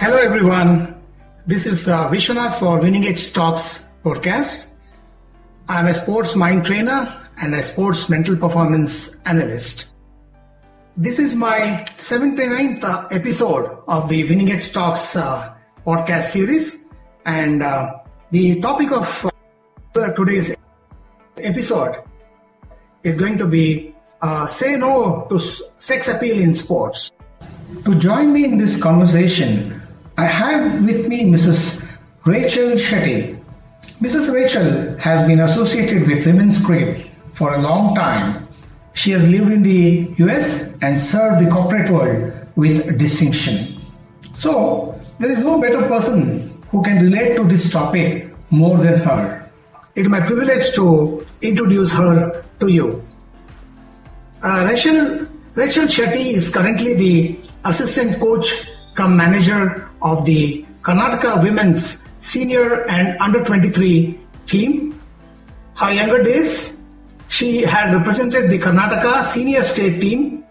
Hello everyone, this is Vishwanath for Winning Edge Talks podcast. I'm a sports mind trainer and a sports mental performance analyst. This is my 79th episode of the Winning Edge Talks podcast series, and the topic of today's episode is going to be say no to sex appeal in sports. To join me in this conversation, I have with me Mrs. Rachel Shetty. Mrs. Rachel has been associated with women's cricket for a long time. She has lived in the US and served the corporate world with distinction. So, there is no better person who can relate to this topic more than her. It is my privilege to introduce her to you. Rachel Shetty is currently the assistant coach cum manager of the Karnataka women's senior and under-23 team. Her younger days, she had represented the Karnataka senior state team,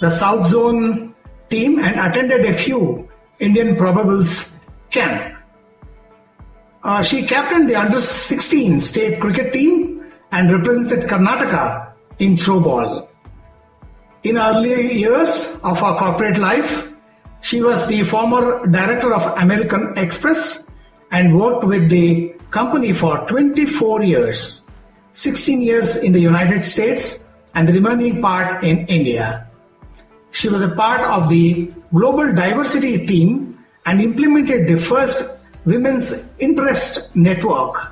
the South Zone team, and attended a few Indian probables camp. She captained the under-16 state cricket team and represented Karnataka in throwball. In early years of her corporate life, she was the former director of American Express and worked with the company for 24 years, 16 years in the United States and the remaining part in India. She was a part of the global diversity team and implemented the first women's interest network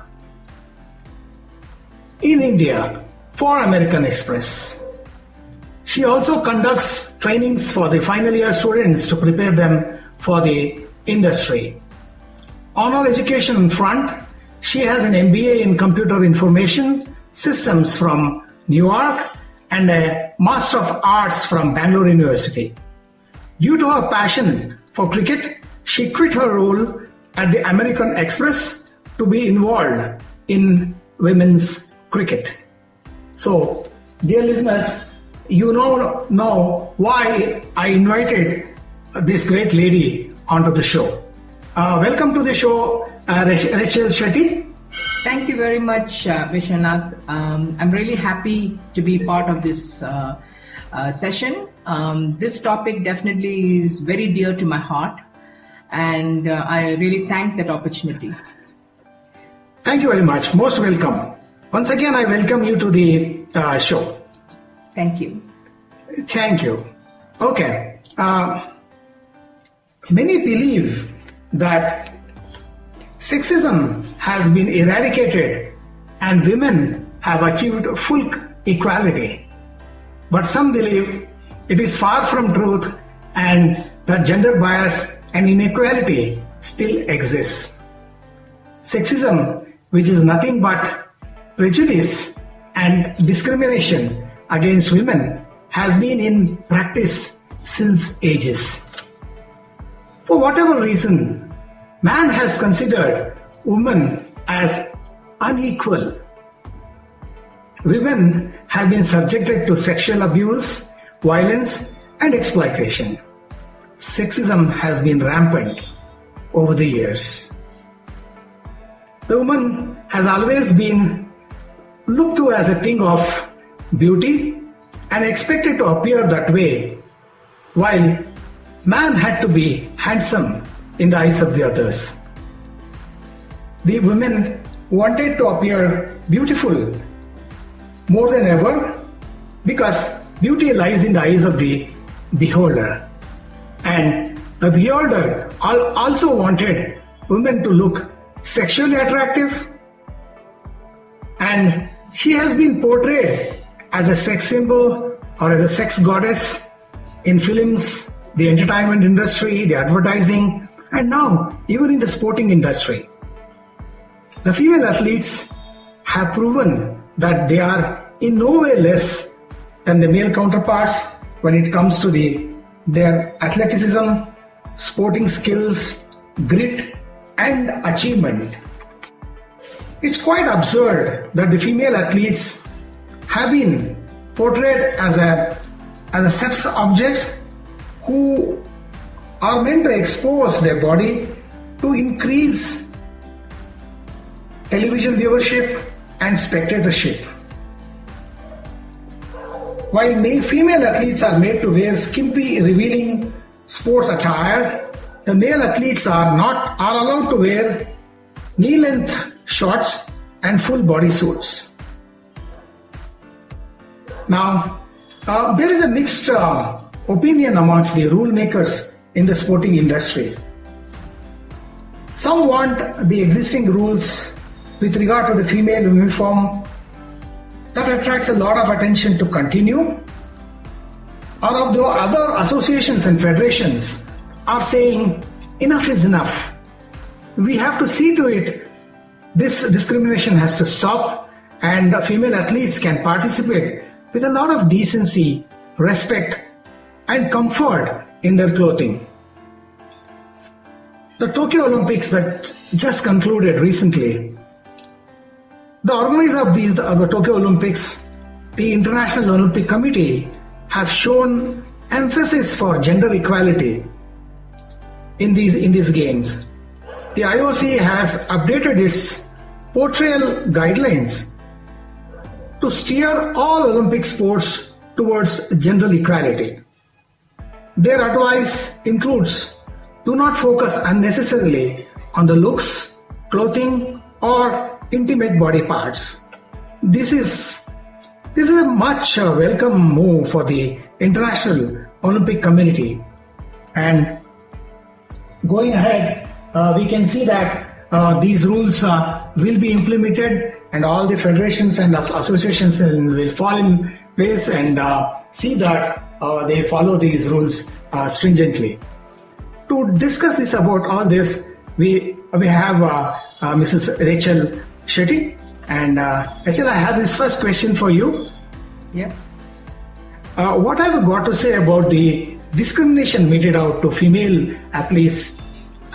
in India for American Express. She also conducts trainings for the final year students to prepare them for the industry. On her education front, she has an MBA in Computer Information Systems from New York and a Master of Arts from Bangalore University. Due to her passion for cricket, she quit her role at the American Express to be involved in women's cricket. So, dear listeners, you know why I invited this great lady onto the show. Welcome to the show, Rachel Shetty. Thank you very much, Vishwanath. I'm really happy to be part of this session. This topic definitely is very dear to my heart, and I really thank that opportunity. Thank you very much. Most welcome. Once again, I welcome you to the show. Thank you. Thank you. Okay. Many believe that sexism has been eradicated and women have achieved full equality. But some believe it is far from truth and that gender bias and inequality still exists. Sexism, which is nothing but prejudice and discrimination against women, has been in practice since ages. For whatever reason, man has considered women as unequal. Women have been subjected to sexual abuse, violence, and exploitation. Sexism has been rampant over the years. The woman has always been looked to as a thing of beauty and expected to appear that way, while man had to be handsome in the eyes of the others. The women wanted to appear beautiful more than ever because beauty lies in the eyes of the beholder, and the beholder also wanted women to look sexually attractive, and she has been portrayed as a sex symbol or as a sex goddess in films, the entertainment industry, the advertising, and now even in the sporting industry. The female athletes have proven that they are in no way less than the male counterparts when it comes to their athleticism, sporting skills, grit, and achievement. It's quite absurd that the female athletes have been portrayed as a sex objects who are meant to expose their body to increase television viewership and spectatorship. While female athletes are made to wear skimpy, revealing sports attire, the male athletes are allowed to wear knee-length shorts and full body suits. Now, there is a mixed opinion amongst the rule makers in the sporting industry. Some want the existing rules with regard to the female uniform that attracts a lot of attention to continue, or of the other associations and federations are saying enough is enough. We have to see to it this discrimination has to stop and female athletes can participate with a lot of decency, respect and comfort in their clothing. The Tokyo Olympics that just concluded recently, the organizers of the Tokyo Olympics, the International Olympic Committee, have shown emphasis for gender equality in these games. The IOC has updated its portrayal guidelines to steer all Olympic sports towards gender equality. Their advice includes: do not focus unnecessarily on the looks, clothing, or intimate body parts. This is a much welcome move for the International Olympic Committee. And going ahead, we can see that these rules will be implemented and all the federations and associations will fall in place and see that they follow these rules stringently. To discuss this about all this, we have Mrs. Rachel Shetty. And Rachel, I have this first question for you. Yeah. What have you got to say about the discrimination meted out to female athletes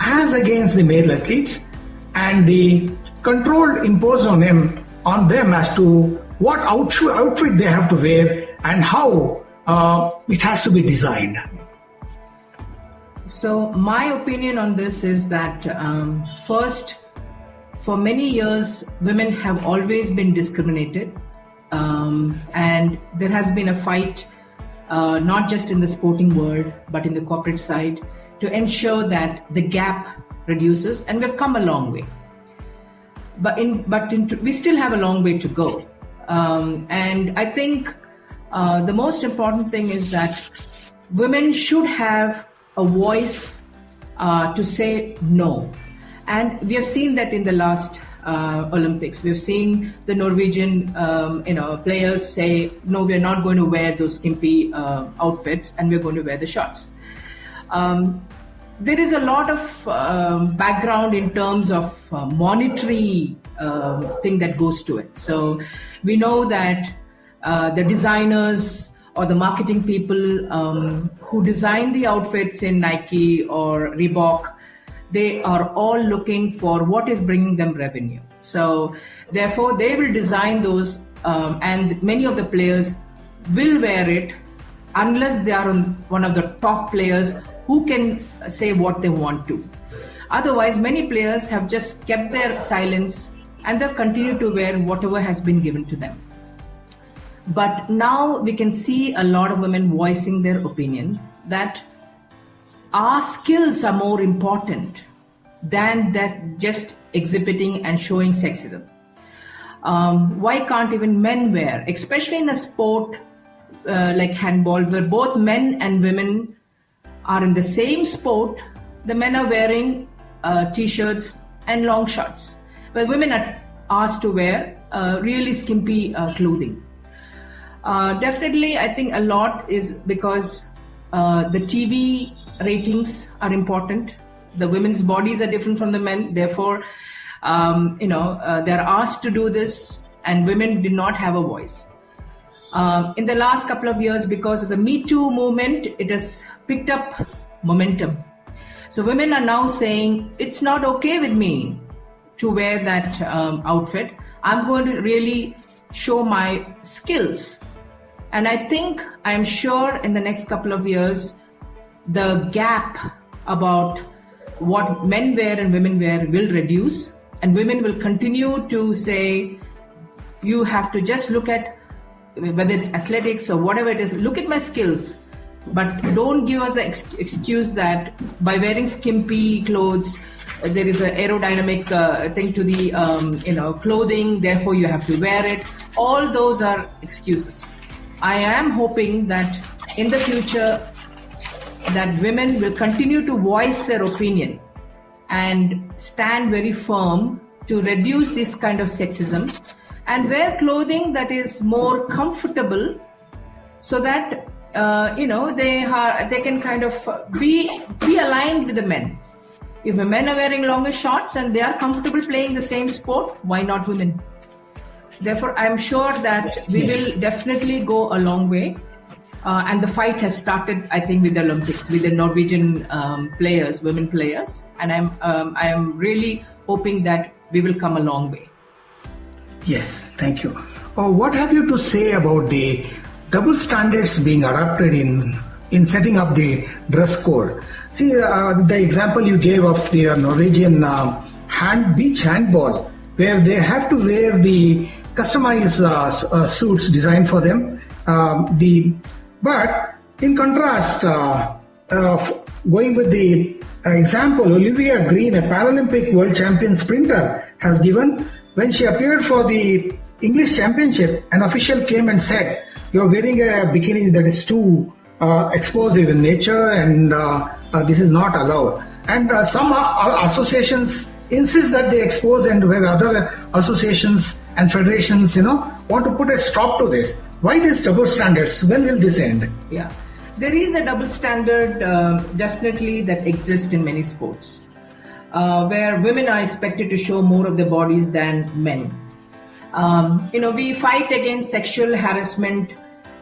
as against the male athletes, and the control imposed on them as to what outfit they have to wear and how it has to be designed? So my opinion on this is that first, for many years, women have always been discriminated, and there has been a fight, not just in the sporting world, but in the corporate side, to ensure that the gap reduces, and we've come a long way. We still have a long way to go. And I think the most important thing is that women should have a voice to say no. And we have seen that in the last Olympics. We've seen the Norwegian players say, no, we're not going to wear those skimpy outfits and we're going to wear the shorts. There is a lot of background in terms of monetary thing that goes to it. So we know that the designers or the marketing people who design the outfits in Nike or Reebok, they are all looking for what is bringing them revenue. So therefore they will design those and many of the players will wear it unless they are one of the top players who can say what they want to. Otherwise, many players have just kept their silence and they've continued to wear whatever has been given to them. But now we can see a lot of women voicing their opinion that our skills are more important than that just exhibiting and showing sexism. Why can't even men wear, especially in a sport like handball, where both men and women are in the same sport? The men are wearing t-shirts and long shorts, but women are asked to wear really skimpy clothing. Definitely, I think a lot is because the TV ratings are important. The women's bodies are different from the men. Therefore, they're asked to do this, and women did not have a voice. In the last couple of years, because of the Me Too movement, it has picked up momentum. So women are now saying, it's not okay with me to wear that outfit. I'm going to really show my skills. And I'm sure in the next couple of years, the gap about what men wear and women wear will reduce, and women will continue to say, you have to just look at whether it's athletics or whatever it is, look at my skills, but don't give us the excuse that by wearing skimpy clothes, there is an aerodynamic thing to the clothing, therefore you have to wear it. All those are excuses. I am hoping that in the future that women will continue to voice their opinion and stand very firm to reduce this kind of sexism and wear clothing that is more comfortable, so that they can kind of be aligned with the men. If the men are wearing longer shorts and they are comfortable playing the same sport, why not women? Therefore, I'm sure that we will definitely go a long way. And the fight has started, I think, with the Olympics, with the Norwegian players, women players. And I am really hoping that we will come a long way. Yes, thank you. What have you to say about the double standards being adopted in setting up the dress code? See, the example you gave of the Norwegian beach handball, where they have to wear the customized suits designed for them. But in contrast, going with the example, Olivia Green, a Paralympic world champion sprinter, has given, when she appeared for the English Championship, an official came and said, "You're wearing a bikini that is too explosive in nature, and this is not allowed." And some associations insist that they expose, and where other associations and federations, want to put a stop to this. Why these double standards? When will this end? Yeah, there is a double standard definitely that exists in many sports, where women are expected to show more of their bodies than men. We fight against sexual harassment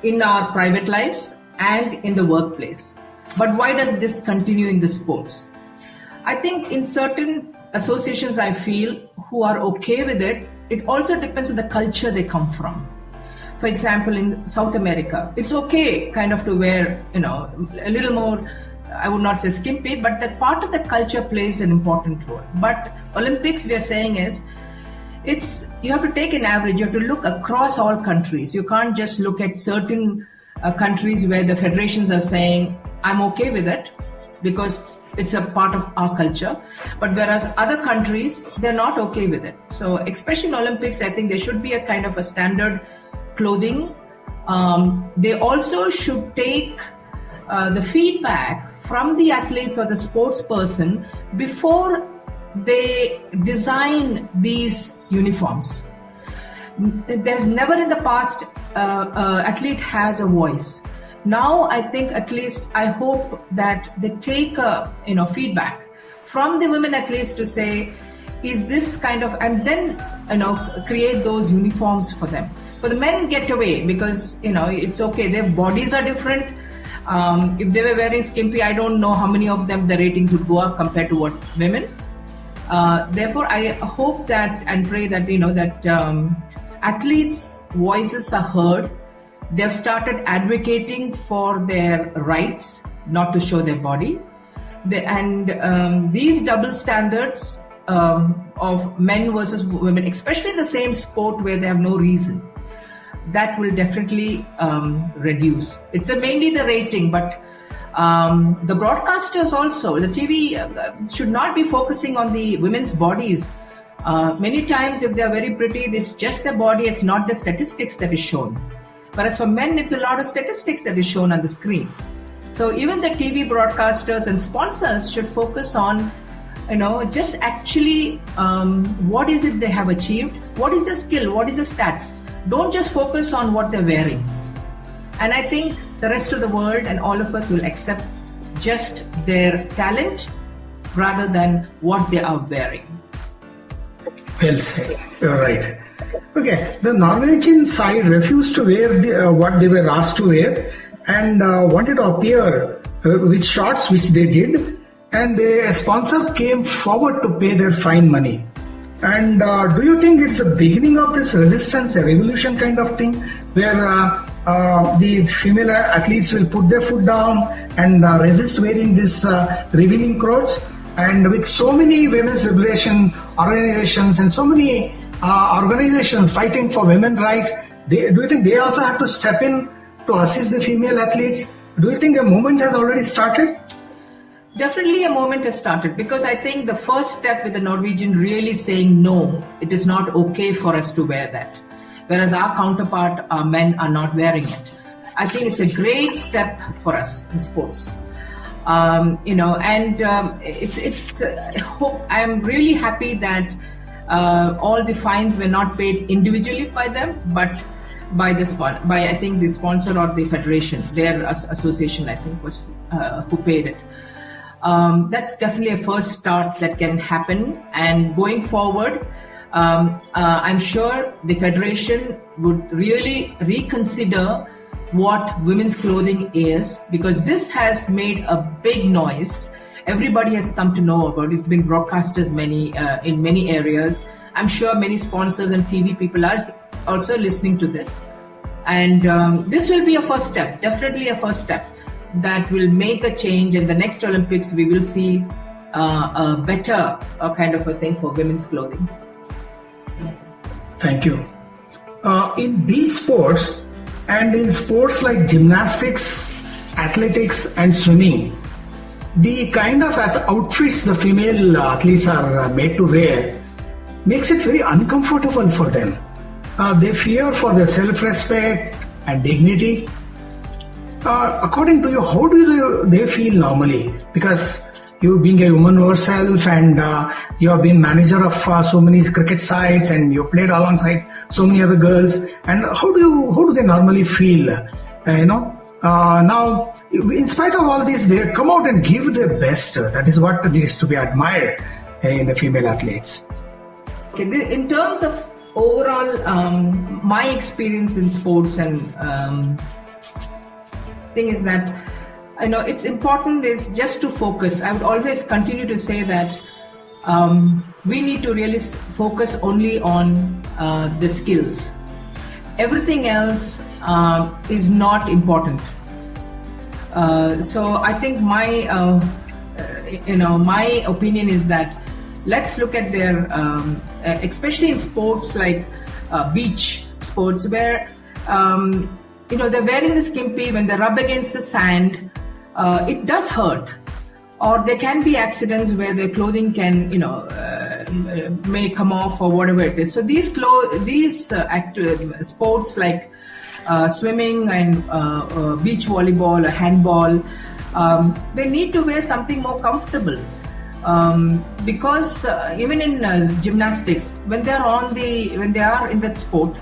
in our private lives and in the workplace. But why does this continue in the sports? I think in certain associations, I feel, who are okay with it, it also depends on the culture they come from. For example, in South America, it's okay kind of to wear, a little more, I would not say skimpy, but that part of the culture plays an important role. But Olympics, we are saying is, you have to take an average, you have to look across all countries. You can't just look at certain countries where the federations are saying, I'm okay with it because it's a part of our culture. But whereas other countries, they're not okay with it. So especially in Olympics, I think there should be a kind of a standard clothing. They also should take the feedback from the athletes or the sports person before they design these uniforms. There's never in the past athlete has a voice. Now I think, at least I hope that they take feedback from the women athletes to say, is this kind of, and then create those uniforms for them. For the men, get away, because it's okay, their bodies are different. If they were wearing skimpy, I don't know how many of them the ratings would go up compared to what women. Therefore, I hope that and pray that that athletes' voices are heard. They've started advocating for their rights, not to show their body. These double standards of men versus women, especially in the same sport where they have no reason, that will definitely reduce. It's mainly the rating, but the broadcasters also, the TV should not be focusing on the women's bodies. Many times, if they're very pretty, it's just their body, it's not the statistics that is shown. Whereas for men, it's a lot of statistics that is shown on the screen. So even the TV broadcasters and sponsors should focus on, just actually what is it they have achieved, what is the skill, what is the stats. Don't just focus on what they're wearing. And I think the rest of the world and all of us will accept just their talent rather than what they are wearing. Well said. You're right. Okay, the Norwegian side refused to wear what they were asked to wear and wanted to appear with shorts, which they did, and the sponsor came forward to pay their fine money. And do you think it's the beginning of this resistance, a revolution kind of thing, where the female athletes will put their foot down and resist wearing this revealing clothes. And with so many women's liberation organizations and so many organizations fighting for women's rights, do you think they also have to step in to assist the female athletes? Do you think a movement has already started? Definitely a movement has started, because I think the first step with the Norwegian really saying no, it is not okay for us to wear that. Whereas our counterpart, our men, are not wearing it. I think it's a great step for us in sports. I'm really happy that all the fines were not paid individually by them, but by I think the sponsor or the federation, their association, I think, was who paid it. That's definitely a first start that can happen, and going forward, I'm sure the federation would really reconsider what women's clothing is, because this has made a big noise. Everybody has come to know about it. It's been broadcasted in many areas. I'm sure many sponsors and TV people are also listening to this. And this will be a first step, definitely a first step that will make a change. In the next Olympics, we will see a better kind of a thing for women's clothing. Thank you. In beach sports and in sports like gymnastics, athletics and swimming, the kind of outfits the female athletes are made to wear makes it very uncomfortable for them. They fear for their self-respect and dignity. According to you, how do they feel normally? Because you being a woman yourself, and you have been manager of so many cricket sides, and you played alongside so many other girls. And how do they normally feel? Now, in spite of all this, they come out and give their best. That is what is to be admired in the female athletes. Okay, in terms of overall, my experience in sports and thing is that, it's important is just to focus. I would always continue to say that we need to really focus only on the skills. Everything else is not important. So I think my opinion is that let's look at their, especially in sports like beach sports, where they're wearing the skimpy. When they rub against the sand, it does hurt, or there can be accidents where their clothing can, may come off or whatever it is. So these sports like swimming and beach volleyball or handball, they need to wear something more comfortable, because even in gymnastics, when they are in that sport,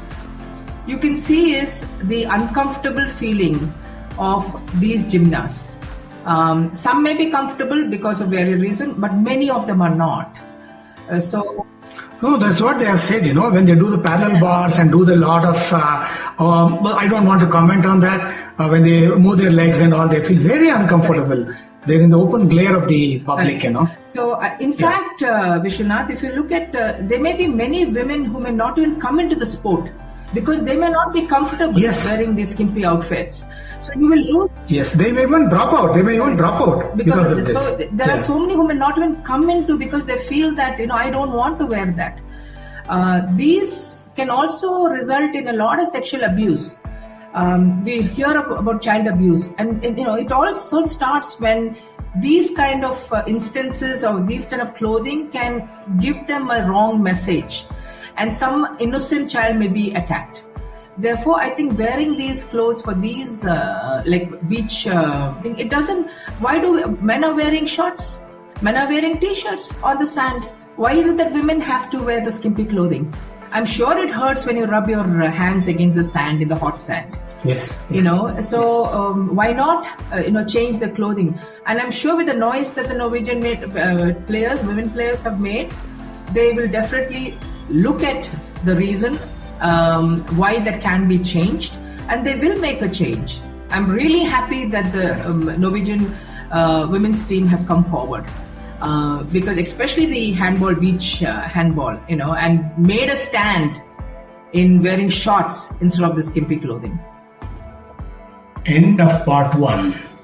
you can see is the uncomfortable feeling of these gymnasts. Some may be comfortable because of various reasons, but many of them are not. No, that's what they have said, when they do the parallel bars and do the lot of, I don't want to comment on that, when they move their legs and all, they feel very uncomfortable. They're in the open glare of the public, So, in fact, Vishwanath, if you look at, there may be many women who may not even come into the sport because they may not be comfortable wearing these skimpy outfits. So you will lose. Yes, they may even drop out. Because of this. So there are so many who may not even come into because they feel that, I don't want to wear that. These can also result in a lot of sexual abuse. We hear about child abuse, and it also starts when these kind of instances or these kind of clothing can give them a wrong message, and some innocent child may be attacked. Therefore, I think wearing these clothes for these like beach thing, it doesn't. Why do men are wearing shorts? Men are wearing t-shirts on the sand. Why is it that women have to wear the skimpy clothing? I'm sure it hurts when you rub your hands against the sand in the hot sand. Yes. So why not change the clothing? And I'm sure with the noise that the Norwegian women players have made, they will definitely look at the reason why that can be changed, and they will make a change. I'm really happy that the Norwegian women's team have come forward. Because especially the handball, beach handball, and made a stand in wearing shorts instead of the skimpy clothing. End of part 1.